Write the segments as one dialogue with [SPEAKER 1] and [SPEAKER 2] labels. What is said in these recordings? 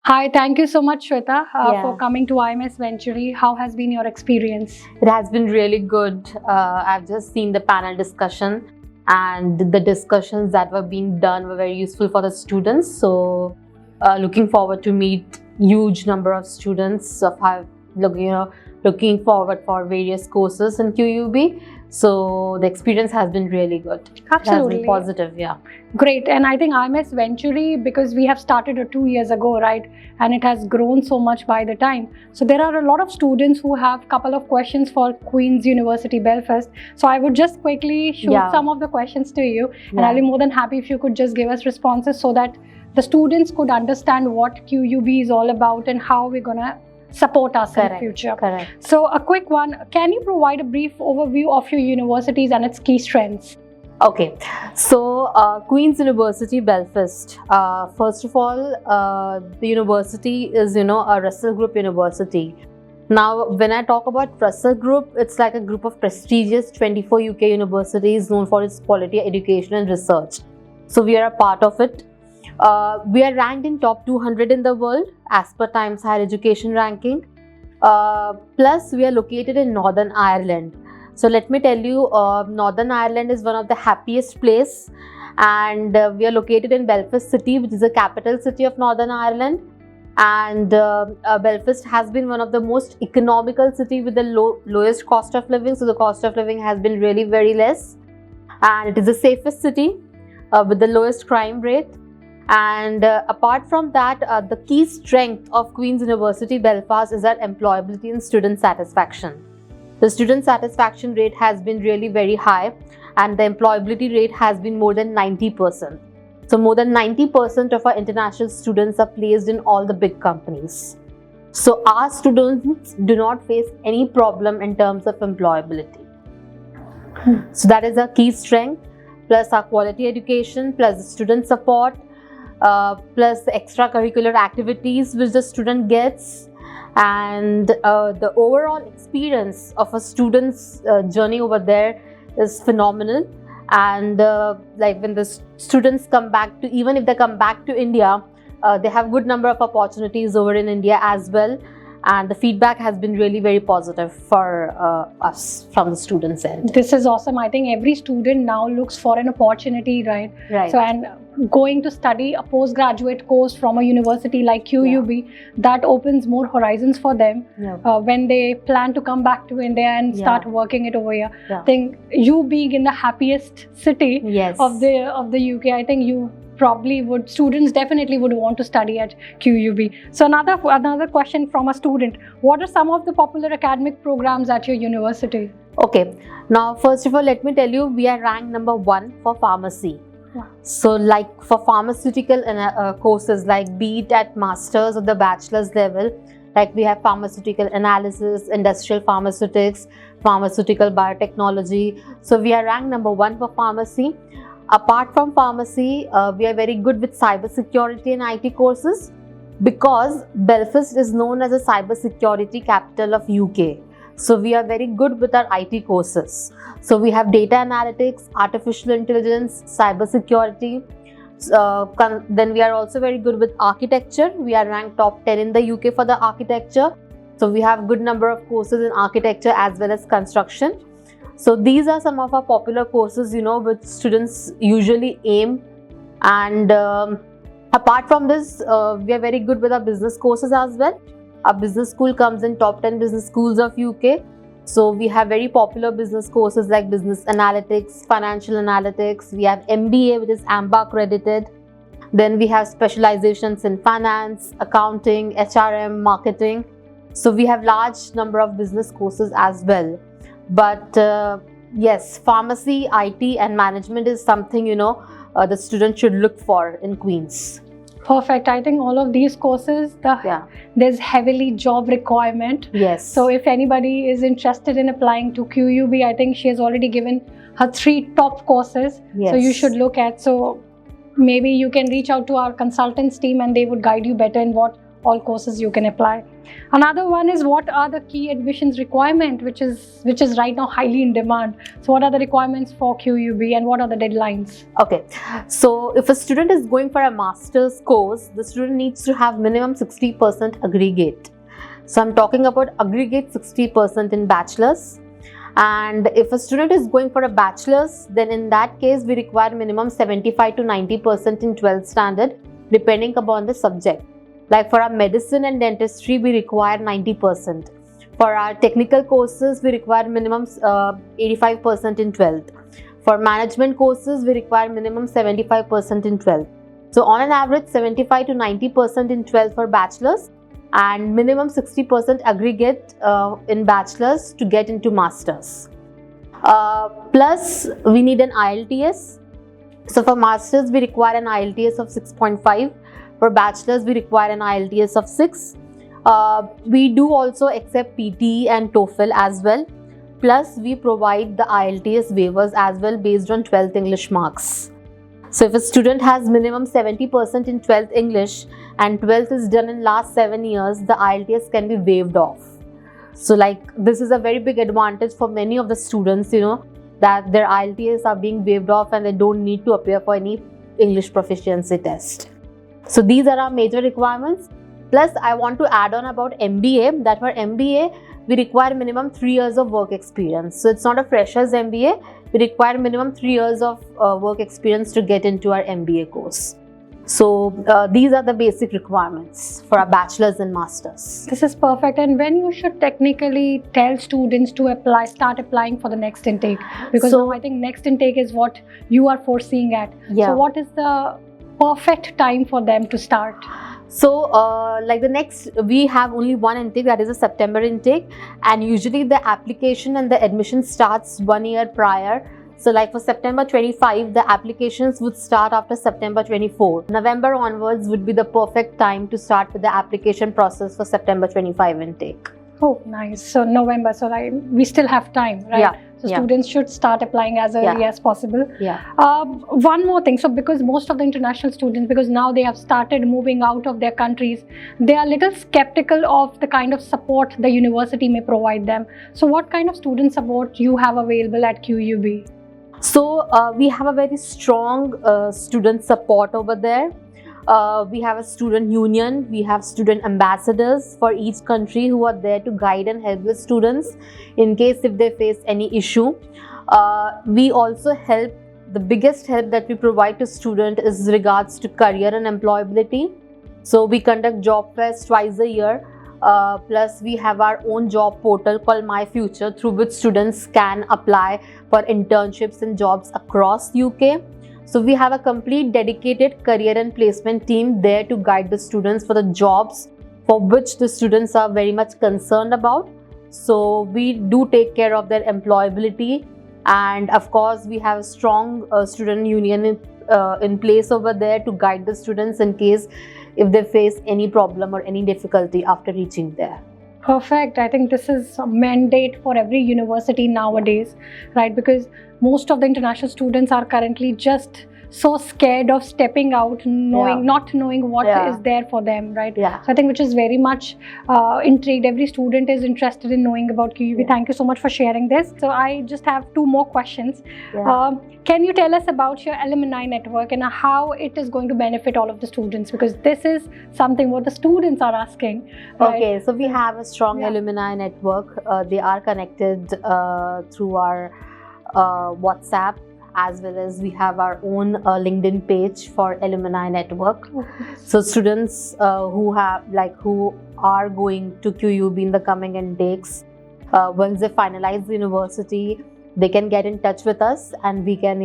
[SPEAKER 1] Hi, thank you so much, Shweta, for
[SPEAKER 2] Yeah,
[SPEAKER 1] coming to IMS Venturi. How has been your experience?
[SPEAKER 2] it has been really good. I've just seen the panel discussion, and the discussions that were being done were very useful for the students. So, looking forward to meet huge number of students of how looking forward for various courses in QUB. So the experience has been really good. It has
[SPEAKER 1] Absolutely.
[SPEAKER 2] been positive. Yeah.
[SPEAKER 1] Great. And I think IMS Venturi, because we have started 2 years ago, right? And it has grown so much by the time. So there are a lot of students who have a couple of questions for Queen's University Belfast. So I would just quickly shoot some of the questions to you. And I'll be more than happy if you could just give us responses so that the students could understand what QUB is all about and how we're going to support us in the future.
[SPEAKER 2] Correct.
[SPEAKER 1] So a quick one, can you provide a brief overview of your universities and its key strengths?
[SPEAKER 2] Okay, so Queen's University Belfast. First of all, the university is a Russell Group university. Now, when I talk about Russell Group, it's like a group of prestigious 24 UK universities known for its quality education and research. So we are a part of it. We are ranked in top 200 in the world as per Times Higher Education ranking. Plus, we are located in Northern Ireland. So let me tell you, Northern Ireland is one of the happiest place, and we are located in Belfast city, which is the capital city of Northern Ireland. And Belfast has been one of the most economical city with the lowest cost of living. So the cost of living has been really very less, and it is the safest city with the lowest crime rate. And apart from that, the key strength of Queen's University Belfast is that employability and student satisfaction. The student satisfaction rate has been really very high, and the employability rate has been more than 90%. So more than 90% of our international students are placed in all the big companies. So our students do not face any problem in terms of employability. So that is our key strength, plus our quality education, plus the student support, plus the extracurricular activities which the student gets, and the overall experience of a student's journey over there is phenomenal. And like when the students come back to, even if they come back to India, they have good number of opportunities over in India as well. And the feedback has been really very positive for us from the students' end.
[SPEAKER 1] This is awesome. I think every student now looks for an opportunity, right?
[SPEAKER 2] Right.
[SPEAKER 1] So, and going to study a postgraduate course from a university like QUB, that opens more horizons for them when they plan to come back to India and start working it over here. I think you being in the happiest city of the UK, I think you probably would, students definitely would want to study at QUB. So another question from a student, what are some of the popular academic programs at your university?
[SPEAKER 2] Okay, now first of all, let me tell you, we are ranked number 1 for pharmacy. So like for pharmaceutical courses, like be it at master's or the bachelor's level, like we have pharmaceutical analysis, industrial pharmaceutics, pharmaceutical biotechnology. So we are ranked number 1 for pharmacy. Apart from pharmacy, we are very good with cyber security and IT courses, because Belfast is known as a cyber security capital of UK. So we are very good with our IT courses. So we have data analytics, artificial intelligence, cyber security. Then we are also very good with architecture. We are ranked top 10 in the UK for the architecture. So we have good number of courses in architecture as well as construction. So these are some of our popular courses, which students usually aim. And apart from this, we are very good with our business courses as well. Our business school comes in top 10 business schools of UK. So we have very popular business courses like business analytics, financial analytics. We have MBA, which is AMBA accredited. Then we have specializations in finance, accounting, HRM, marketing. So we have large number of business courses as well. But yes, pharmacy, IT and management is something, the student should look for in Queen's.
[SPEAKER 1] Perfect. I think all of these courses, there's heavily job requirement.
[SPEAKER 2] Yes.
[SPEAKER 1] So if anybody is interested in applying to QUB, I think she has already given her 3 top courses.
[SPEAKER 2] Yes.
[SPEAKER 1] So you should look at. So maybe you can reach out to our consultants team and they would guide you better in what all courses you can apply. Another one is, what are the key admissions requirement, which is right now highly in demand. So what are the requirements for QUB and what are the deadlines?
[SPEAKER 2] Okay, so if a student is going for a master's course, the student needs to have minimum 60% aggregate. So I'm talking about aggregate 60% in bachelor's. And if a student is going for a bachelor's, then in that case we require minimum 75 to 90% in 12th standard, depending upon the subject. Like for our medicine and dentistry, we require 90%. For our technical courses, we require minimum 85% in 12th. For management courses, we require minimum 75% in 12th. So on an average, 75 to 90% in 12th for bachelor's, and minimum 60% aggregate in bachelor's to get into masters. Plus, we need an IELTS. So for masters, we require an IELTS of 6.5. For bachelor's, we require an IELTS of 6. We do also accept PT and TOEFL as well. Plus, we provide the IELTS waivers as well based on 12th English marks. So if a student has minimum 70% in 12th English and 12th is done in last 7 years, the IELTS can be waived off. So like, this is a very big advantage for many of the students, that their IELTS are being waived off and they don't need to appear for any English proficiency test. So these are our major requirements. Plus, I want to add on about MBA, that for MBA, we require minimum 3 years of work experience. So it's not a freshers MBA, we require minimum 3 years of work experience to get into our MBA course. So these are the basic requirements for our bachelor's and master's.
[SPEAKER 1] This is perfect. And when you should technically tell students to start applying for the next intake? Because now I think next intake is what you are foreseeing at.
[SPEAKER 2] Yeah.
[SPEAKER 1] So what is the perfect time for them to start?
[SPEAKER 2] So we have only one intake, that is a September intake, and usually the application and the admission starts 1 year prior. So like for September 25, the applications would start after September 24. November onwards would be the perfect time to start with the application process for September 25 intake.
[SPEAKER 1] Oh, nice. So November, so we still have time, right?
[SPEAKER 2] Yeah.
[SPEAKER 1] So students should start applying as early as possible.
[SPEAKER 2] Yeah.
[SPEAKER 1] One more thing. So because most of the international students, because now they have started moving out of their countries, they are a little skeptical of the kind of support the university may provide them. So what kind of student support you have available at QUB?
[SPEAKER 2] So we have a very strong student support over there. We have a student union, we have student ambassadors for each country who are there to guide and help the students in case if they face any issue. We also help, the biggest help that we provide to students is regards to career and employability. So we conduct job fairs twice a year. Plus we have our own job portal called My Future, through which students can apply for internships and jobs across UK. So we have a complete dedicated career and placement team there to guide the students for the jobs for which the students are very much concerned about. So we do take care of their employability, and of course we have a strong student union in place over there to guide the students in case if they face any problem or any difficulty after reaching there.
[SPEAKER 1] Perfect. I think this is a mandate for every university nowadays, right? Because most of the international students are currently just so scared of stepping out, not knowing what is there for them, right?
[SPEAKER 2] Yeah.
[SPEAKER 1] So I think which is very much intrigued. Every student is interested in knowing about QUB.
[SPEAKER 2] Yeah.
[SPEAKER 1] Thank you so much for sharing this. So I just have 2 more questions.
[SPEAKER 2] Yeah.
[SPEAKER 1] Can you tell us about your alumni network and how it is going to benefit all of the students? Because this is something what the students are asking. Right?
[SPEAKER 2] Okay, so we have a strong alumni network. They are connected through our WhatsApp, as well as we have our own LinkedIn page for alumni network. So students who are going to QUB in the coming intakes, once they finalize the university, they can get in touch with us and we can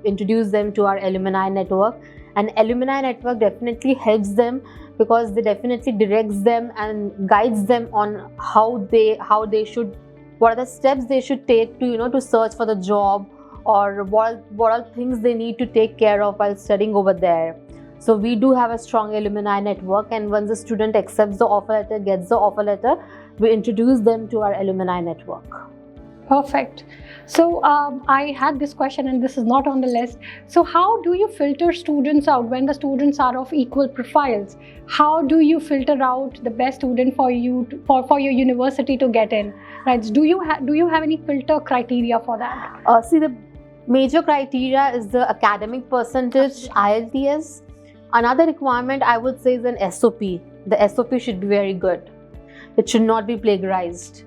[SPEAKER 2] introduce them to our alumni network. And alumni network definitely helps them, because they definitely directs them and guides them on how they should, what are the steps they should take to to search for the job, or what are things they need to take care of while studying over there. So we do have a strong alumni network, and once the student accepts the offer letter, gets the offer letter, we introduce them to our alumni network.
[SPEAKER 1] Perfect. So I had this question, and this is not on the list. So how do you filter students out when the students are of equal profiles? How do you filter out the best student for you for your university to get in? Right? Do you have any filter criteria for that?
[SPEAKER 2] See, the major criteria is the academic percentage, IELTS. Another requirement I would say is an SOP. The SOP should be very good. It should not be plagiarized.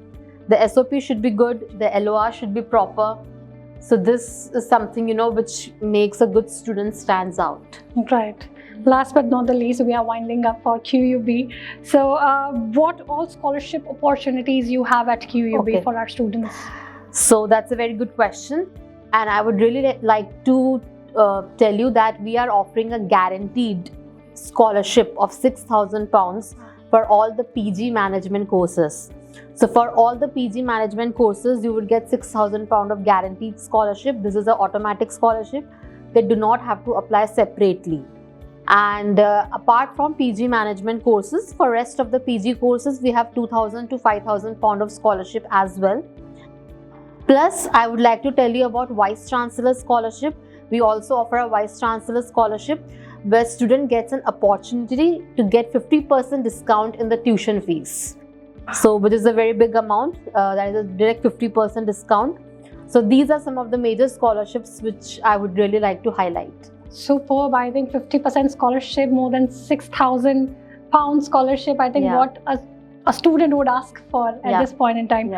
[SPEAKER 2] The SOP should be good, the LOR should be proper. So this is something, which makes a good student stands out.
[SPEAKER 1] Right. Last but not the least, we are winding up for QUB. So what all scholarship opportunities you have at QUB for our students?
[SPEAKER 2] So that's a very good question. And I would really like to tell you that we are offering a guaranteed scholarship of £6,000 for all the PG management courses. So for all the PG management courses, you would get £6,000 of guaranteed scholarship. This is an automatic scholarship. They do not have to apply separately. And apart from PG management courses, for rest of the PG courses, we have £2,000 to £5,000 of scholarship as well. Plus, I would like to tell you about Vice Chancellor Scholarship. We also offer a Vice Chancellor Scholarship where student gets an opportunity to get 50% discount in the tuition fees. So, which is a very big amount, that is a direct 50% discount. So, these are some of the major scholarships which I would really like to highlight.
[SPEAKER 1] Superb. I think 50% scholarship, more than £6,000 scholarship. I think what a student would ask for at this point in time.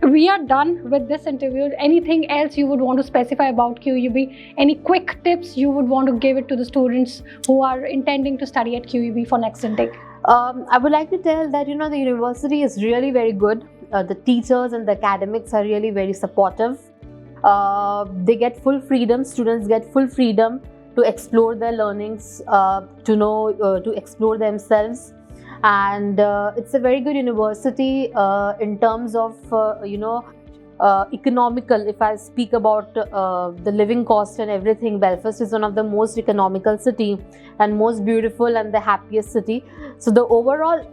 [SPEAKER 1] We are done with this interview. Anything else you would want to specify about QUB? Any quick tips you would want to give it to the students who are intending to study at QUB for next intake?
[SPEAKER 2] I would like to tell that, the university is really very good. The teachers and the academics are really very supportive. They get full freedom, students get full freedom to explore their learnings, to explore themselves. And it's a very good university in terms of, economical. If I speak about the living cost and everything, Belfast is one of the most economical city and most beautiful and the happiest city. So the overall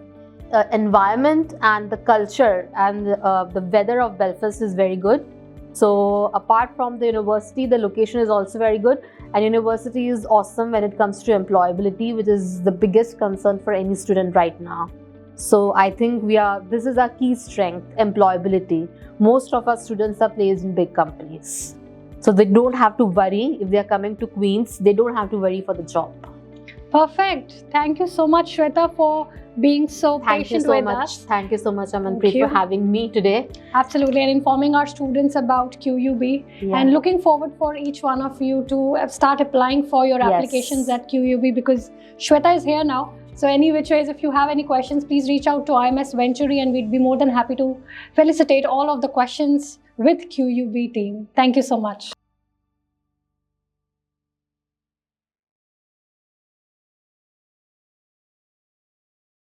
[SPEAKER 2] environment and the culture and the weather of Belfast is very good. So apart from the university, the location is also very good, and university is awesome when it comes to employability, which is the biggest concern for any student right now. So I think this is our key strength, employability. Most of our students are placed in big companies. So they don't have to worry if they are coming to Queen's, they don't have to worry for the job.
[SPEAKER 1] Perfect. Thank you so much, Shweta, for being so patient with us.
[SPEAKER 2] Thank you so much, Amanpreet, for having me today.
[SPEAKER 1] Absolutely, and informing our students about QUB. And looking forward for each one of you to start applying for your applications at QUB, because Shweta is here now. So any which ways, if you have any questions, please reach out to IMS Venturi, and we'd be more than happy to felicitate all of the questions with QUB team. Thank you so much.